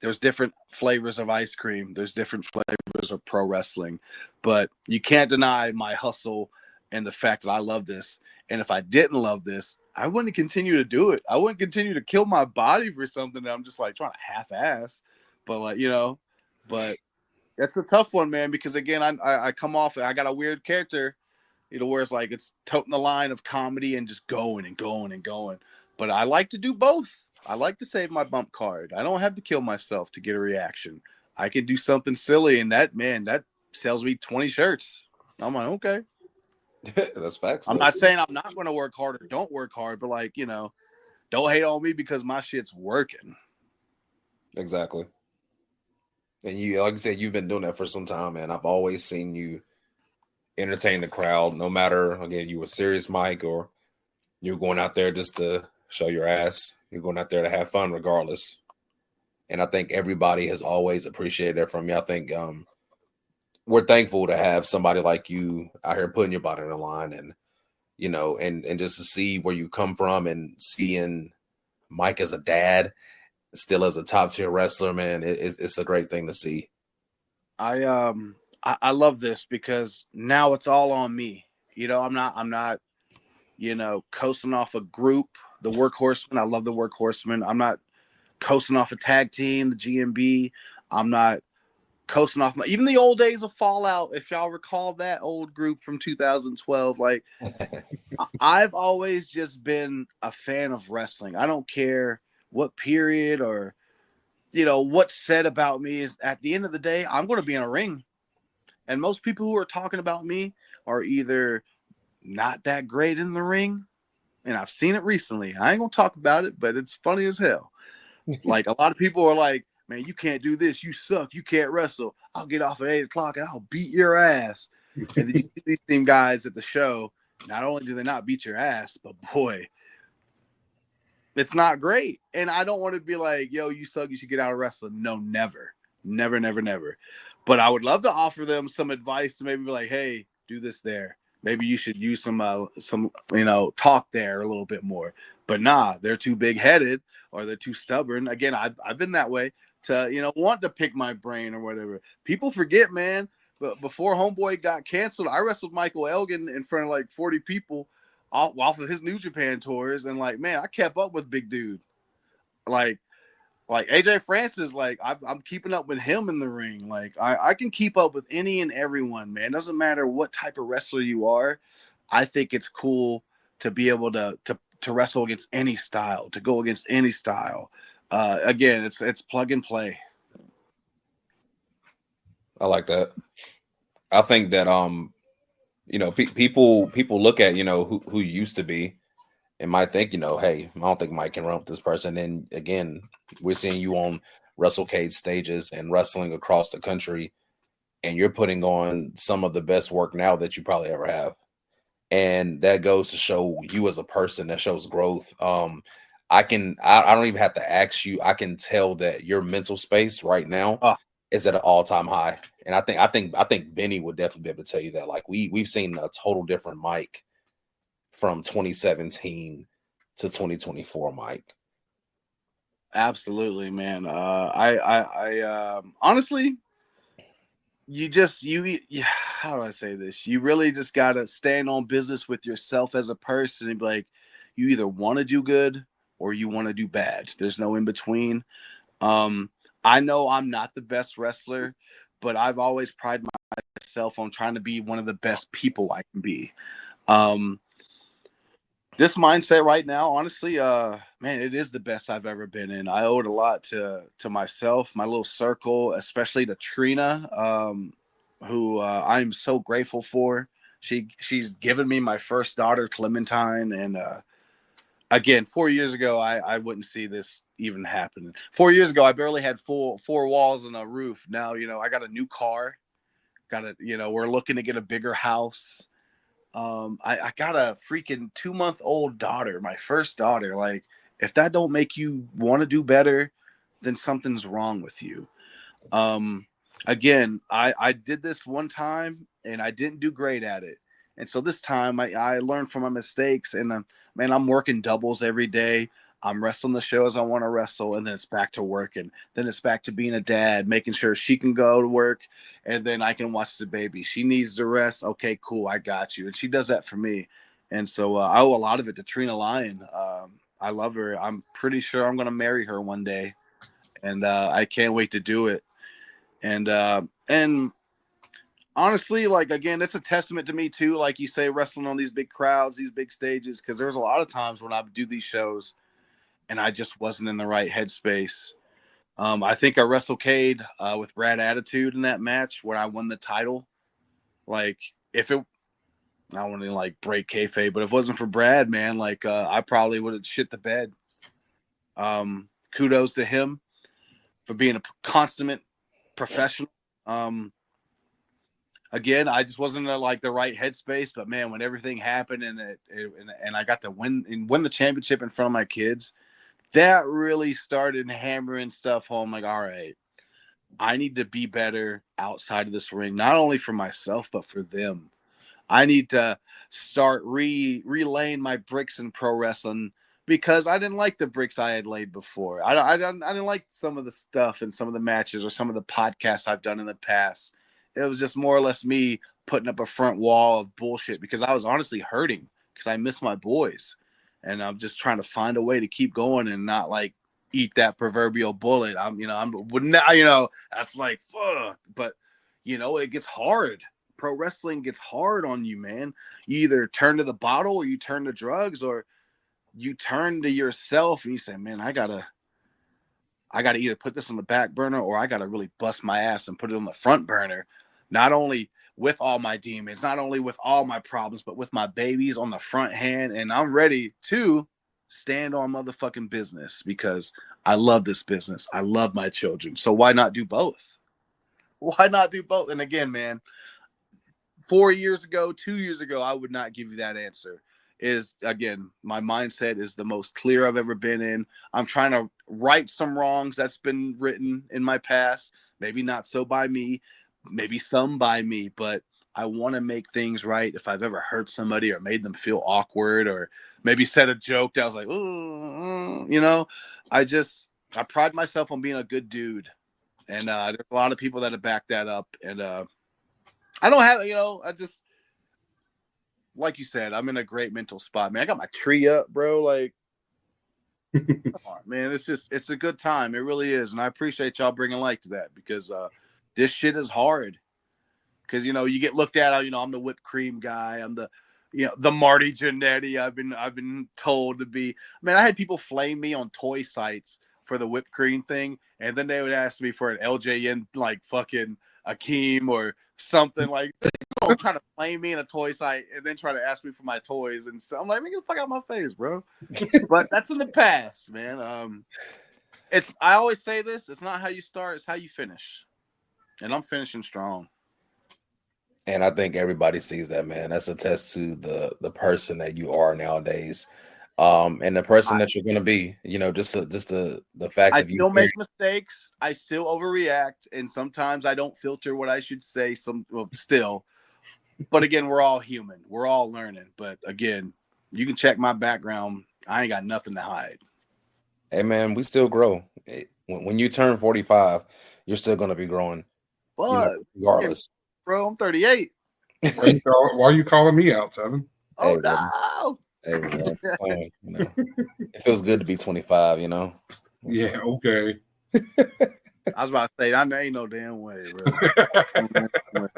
there's different flavors of ice cream. There's different flavors of pro wrestling. But you can't deny my hustle and the fact that I love this. And if I didn't love this, I wouldn't continue to do it. I wouldn't continue to kill my body for something that I'm just like trying to half-ass. But like, but that's a tough one, man, because again, I come off, I got a weird character, where it's like it's toting the line of comedy and just going and going and going. But I like to do both. I like to save my bump card. I don't have to kill myself to get a reaction. I can do something silly, and that sells me 20 shirts. I'm like, okay. That's facts. I'm not saying I'm not going to work hard or don't work hard, but like, don't hate on me because my shit's working. Exactly. And you, like I said, you've been doing that for some time, man. I've always seen you entertain the crowd, no matter, again, you were serious, Mike, or you're going out there just to show your ass. You're going out there to have fun regardless. And I think everybody has always appreciated that from you. I think we're thankful to have somebody like you out here putting your body on the line and, and just to see where you come from and seeing Mike as a dad, still as a top tier wrestler, man, it's a great thing to see. I love this because now it's all on me. I'm not, coasting off a group, the Workhorsemen. I love the Workhorsemen. I'm not coasting off a tag team, the GMB. I'm not coasting off even the old days of Fallout. If y'all recall that old group from 2012, like I've always just been a fan of wrestling. I don't care what period or, what's said about me is at the end of the day, I'm going to be in a ring. And most people who are talking about me are either not that great in the ring. And I've seen it recently. I ain't going to talk about it, but it's funny as hell. Like a lot of people are like, man, you can't do this. You suck. You can't wrestle. I'll get off at 8:00 and I'll beat your ass. And then you see these same guys at the show. Not only do they not beat your ass, but boy, it's not great. And I don't want to be like, yo, you suck. You should get out of wrestling. No, never. Never, never, never. But I would love to offer them some advice to maybe be like, hey, do this there. Maybe you should use some talk there a little bit more. But nah, they're too big-headed or they're too stubborn. Again, I've been that way to, want to pick my brain or whatever. People forget, man. But before Homeboy got canceled, I wrestled Michael Elgin in front of like 40 people off of his New Japan tours. And like, man, I kept up with Big Dude. Like AJ Francis, like I'm keeping up with him in the ring. Like I can keep up with any and everyone, man. It doesn't matter what type of wrestler you are. I think it's cool to be able to wrestle against any style, to go against any style. Again, it's plug and play. I like that. I think that people look at who you used to be and might think, hey, I don't think Mike can run with this person. And again, we're seeing you on WrestleCade stages and wrestling across the country, and you're putting on some of the best work now that you probably ever have. And that goes to show you as a person. That shows growth. I don't even have to ask you. I can tell that your mental space right now is at an all-time high. And I think Benny would definitely be able to tell you that. Like we've seen a total different Mike from 2017 to 2024, Mike. Absolutely, man. I honestly, how do I say this? You really just gotta stand on business with yourself as a person and be like, you either want to do good or you want to do bad. There's no in between. I know I'm not the best wrestler, but I've always prided myself on trying to be one of the best people I can be. This mindset right now, honestly, man, it is the best I've ever been in. I owe it a lot to myself, my little circle, especially to Trina, who I'm so grateful for. She's given me my first daughter, Clementine, and again, 4 years ago, I wouldn't see this even happening. 4 years ago, I barely had four walls and a roof. Now, I got a new car. We're looking to get a bigger house. I got a freaking 2-month-old daughter, my first daughter. Like, if that don't make you want to do better, then something's wrong with you. Again, I did this one time and I didn't do great at it. And so this time I learned from my mistakes, and man, I'm working doubles every day. I'm wrestling the shows I want to wrestle, and then it's back to work, and then it's back to being a dad, making sure she can go to work, and then I can watch the baby. She needs to rest. Okay, cool, I got you. And she does that for me. And so I owe a lot of it to Trina Lyon. I love her. I'm pretty sure I'm going to marry her one day, and I can't wait to do it. And honestly, like, again, it's a testament to me too. Like you say, wrestling on these big crowds, these big stages, because there's a lot of times when I do these shows and I just wasn't in the right headspace. I think I wrestled Cade with Brad Attitude in that match where I won the title. Like, I don't want to like break kayfabe, but if it wasn't for Brad, man, like I probably would have shit the bed. Kudos to him for being a consummate professional. Again, I just wasn't in like the right headspace, but man, when everything happened and I got to win the championship in front of my kids, that really started hammering stuff home. Like, all right, I need to be better outside of this ring, not only for myself, but for them. I need to start relaying my bricks in pro wrestling because I didn't like the bricks I had laid before. I didn't like some of the stuff and some of the matches or some of the podcasts I've done in the past. It was just more or less me putting up a front wall of bullshit because I was honestly hurting because I miss my boys. And I'm just trying to find a way to keep going and not like eat that proverbial bullet. That's like, fuck. But, it gets hard. Pro wrestling gets hard on you, man. You either turn to the bottle or you turn to drugs or you turn to yourself and you say, man, I gotta either put this on the back burner or I gotta really bust my ass and put it on the front burner. Not only with all my demons, not only with all my problems, but with my babies on the front hand. And I'm ready to stand on motherfucking business because I love this business. I love my children. So why not do both? Why not do both? And again, man, 4 years ago, 2 years ago, I would not give you that answer. Again, my mindset is the most clear I've ever been in. I'm trying to right some wrongs that's been written in my past. Maybe not so by me, maybe some by me, but I want to make things right. If I've ever hurt somebody or made them feel awkward or maybe said a joke that was like, I pride myself on being a good dude. And there's a lot of people that have backed that up. And I don't have, I just, like you said, I'm in a great mental spot, man. I got my tree up, bro. Like, come on, man. It's a good time. It really is. And I appreciate y'all bringing light to that because this shit is hard. Because, you get looked at, I'm the whipped cream guy. I'm the Marty Jannetty I've been told to be. Man, I had people flame me on toy sites for the whipped cream thing. And then they would ask me for an LJN, like fucking Akeem or something like that. Try to flame me in a toy site and then try to ask me for my toys. And so I'm like, man, get the fuck out of my face, bro. But that's in the past, man. I always say this, it's not how you start, it's how you finish. And I'm finishing strong. And I think everybody sees that, man. That's a test to the person that you are nowadays. and the person that you're going to be, just the fact I of you. still make mistakes. I still overreact, and sometimes I don't filter what I should say. Still, but again, we're all human. We're all learning. But again, you can check my background. I ain't got nothing to hide. Hey man, we still grow. When you turn 45, you're still going to be growing, regardless. Bro, I'm 38. Why are you calling me out, Tevin? Oh, no. Hey, man, it feels good to be 25, Yeah, okay. I was about to say, I ain't no damn way, bro.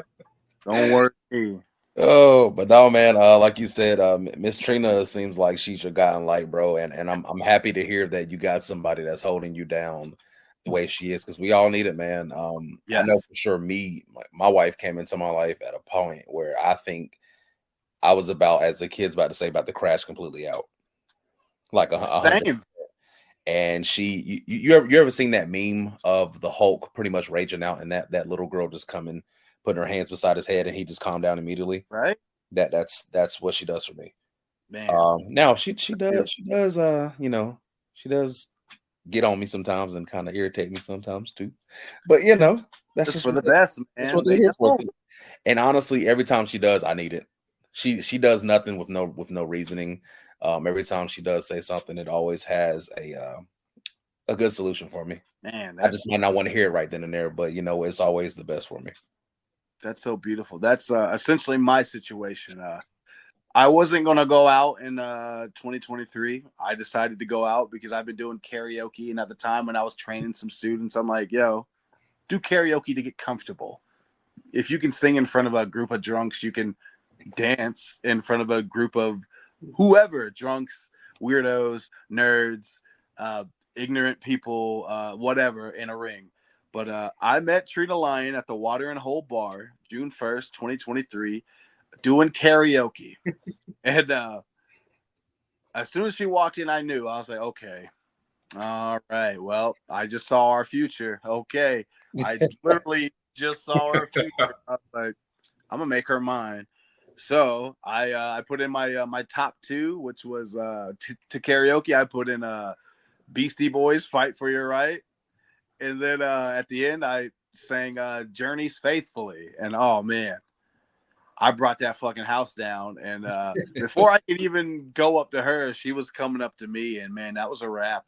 Don't worry. Oh, but no, man. Like you said, Miss Trina seems like she's your guiding light, bro. And I'm happy to hear that you got somebody that's holding you down the way she is, because we all need it, man. Yes. I know for sure. My wife came into my life at a point where I think I was about, as the kid's about to say, about to crash completely out. Like 100%. And you ever seen that meme of the Hulk pretty much raging out, and that little girl just coming, putting her hands beside his head, and he just calmed down immediately? Right. That's what she does for me. Man. Now she does she does get on me sometimes and kind of irritate me sometimes too. But that's just for the best, man. That's what they're here for. And honestly, every time she does, I need it. She does nothing with no reasoning. Every time she does say something, it always has a good solution for me. Man, I just might not want to hear it right then and there, but it's always the best for me. That's so beautiful. That's essentially my situation. I wasn't going to go out in 2023. I decided to go out because I've been doing karaoke. And at the time when I was training some students, I'm like, yo, do karaoke to get comfortable. If you can sing in front of a group of drunks, you can dance in front of a group of whoever, drunks, weirdos, nerds, ignorant people, whatever, in a ring. But I met Trina Lyon at the Water and Hole Bar, June 1st, 2023, doing karaoke. And as soon as she walked in, I knew. I was like, okay, all right, well, I just saw our future. Okay. I literally just saw her future. I was like, I'm going to make her mine. So I put in my top two, which was to karaoke. I put in Beastie Boys, Fight for Your Right. And then at the end, I sang Journeys Faithfully. And oh, man, I brought that fucking house down. And before I could even go up to her, she was coming up to me. And, man, that was a wrap.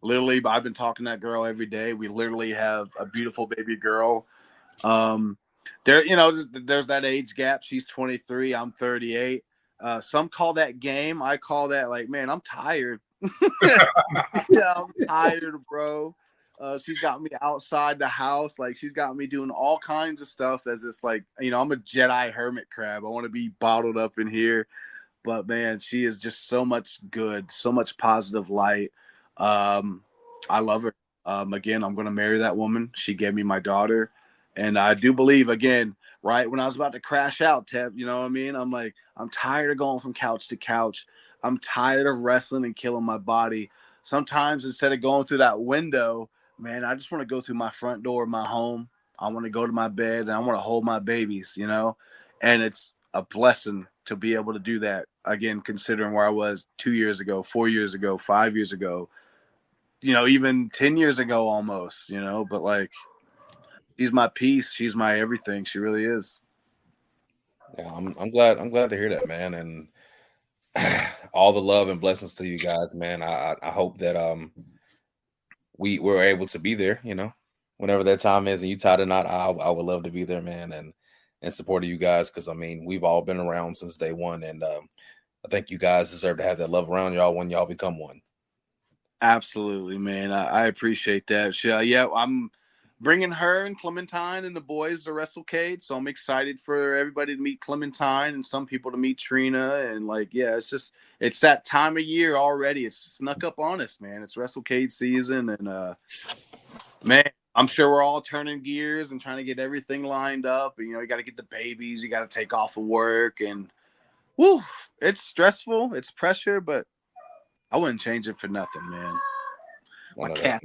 Literally, I've been talking to that girl every day. We literally have a beautiful baby girl. There's that age gap. She's 23. I'm 38. Some call that game. I call that like, man, I'm tired. Yeah, I'm tired, bro. She's got me outside the house. Like, she's got me doing all kinds of stuff as it's like, I'm a Jedi hermit crab. I want to be bottled up in here. But, man, she is just so much good, so much positive light. I love her. Again, I'm going to marry that woman. She gave me my daughter. And I do believe, again, right when I was about to crash out, Tev, you know what I mean? I'm like, I'm tired of going from couch to couch. I'm tired of wrestling and killing my body. Sometimes instead of going through that window, man, I just want to go through my front door of my home. I want to go to my bed and I want to hold my babies, and it's a blessing to be able to do that. Again, considering where I was 2 years ago, 4 years ago, 5 years ago, even 10 years ago almost, but like, she's my peace. She's my everything. She really is. Yeah, I'm glad to hear that, man. And all the love and blessings to you guys, man. I hope that we were able to be there, whenever that time is, and you tied or not, I would love to be there, man, and supporting you guys, because we've all been around since day one, and I think you guys deserve to have that love around y'all when y'all become one. Absolutely, man. I appreciate that. Yeah, I'm bringing her and Clementine and the boys to WrestleCade, so I'm excited for everybody to meet Clementine and some people to meet Trina. And it's that time of year already. It's snuck up on us, man. It's WrestleCade season, and man, I'm sure we're all turning gears and trying to get everything lined up. And you got to get the babies, you got to take off of work, and whoo, it's stressful, it's pressure, but I wouldn't change it for nothing, man. My cat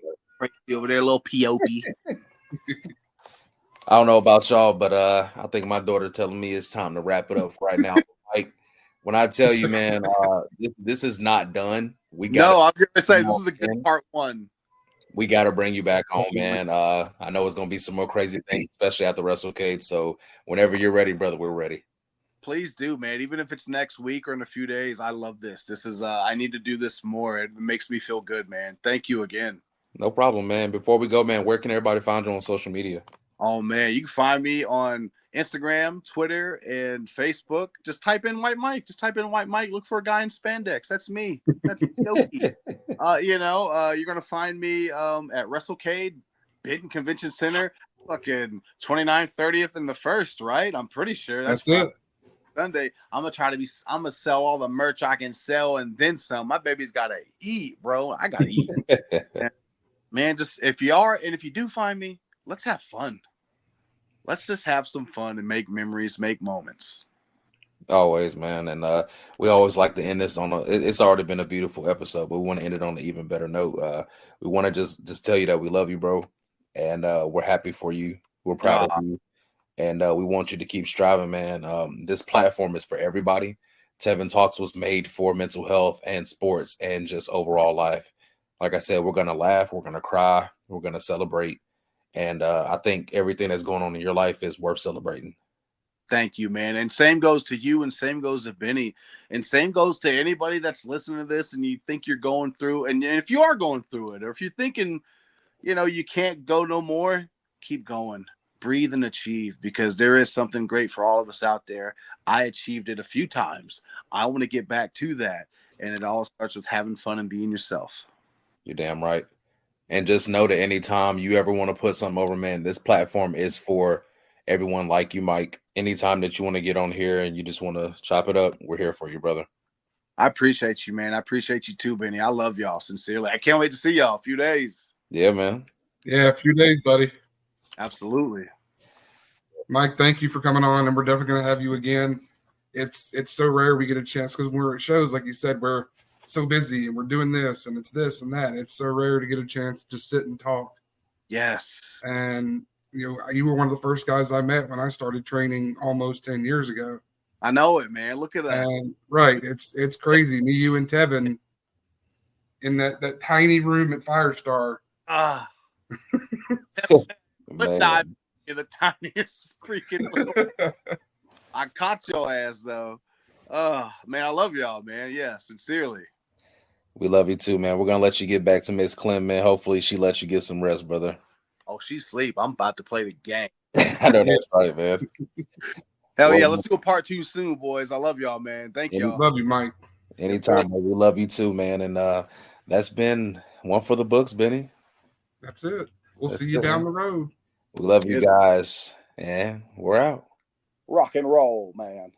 over there, a little POP. I don't know about y'all, but I think my daughter telling me it's time to wrap it up right now. Mike, When I tell you, man, this is not done. I'm gonna say this is a good part one. We got to bring you back on, man. I know it's gonna be some more crazy things, especially after WrestleCade. So whenever you're ready, brother, we're ready. Please do, man. Even if it's next week or in a few days, I love this. This is I need to do this more. It makes me feel good, man. Thank you again. No problem, man. Before we go, man, where can everybody find you on social media? Oh, man, you can find me on Instagram, Twitter, and Facebook. Just type in White Mike. Look for a guy in spandex. That's me. That's Yoki. You're going to find me at WrestleCade, Benton Convention Center, fucking 29th, 30th, and the 1st, right? I'm pretty sure. That's it. Sunday, I'm gonna sell all the merch I can sell and then some. My baby's gotta eat, bro. I gotta eat. Man, just if you do find me, let's have fun. Let's just have some fun and make memories, make moments. Always, man. And we always like to end this on it's already been a beautiful episode, but we want to end it on an even better note. We want to just tell you that we love you, bro, and we're happy for you. We're proud of you. And we want you to keep striving, man. This platform is for everybody. Tevin Talks was made for mental health and sports and just overall life. Like I said, we're going to laugh. We're going to cry. We're going to celebrate. And I think everything that's going on in your life is worth celebrating. Thank you, man. And same goes to you and same goes to Benny. And same goes to anybody that's listening to this and you think you're going through. And if you are going through it or if you're thinking, you can't go no more, keep going. Breathe and achieve, because there is something great for all of us out there. I achieved it a few times. I want to get back to that. And it all starts with having fun and being yourself. You're damn right. And just know that anytime you ever want to put something over, man, this platform is for everyone like you, Mike. Anytime that you want to get on here and you just want to chop it up, we're here for you, brother. I appreciate you, man. I appreciate you too, Benny. I love y'all sincerely. I can't wait to see y'all a few days. Yeah, man. Yeah, a few days, buddy. Absolutely. Mike, thank you for coming on, and we're definitely going to have you again. It's so rare we get a chance because when we're at shows, like you said, we're so busy and we're doing this and it's this and that. It's so rare to get a chance to sit and talk. Yes. And, you were one of the first guys I met when I started training almost 10 years ago. I know it, man. Look at that. Right. It's crazy. Me, you, and Tevin in that tiny room at Firestar. The tiniest freaking little. I caught your ass though. Oh man, I love y'all, man. Yeah, sincerely. We love you too, man. We're gonna let you get back to Miss Clem, man. Hopefully she lets you get some rest, brother. Oh, she's asleep. I'm about to play the game. I know that's right, man. Hell yeah, let's do a part 2 soon, boys. I love y'all, man. Thank y'all. Love you, Mike. Anytime, man. We love you too, man. And that's been one for the books, Benny. That's it. We'll see you down the road. We love you guys, and we're out. Rock and roll, man.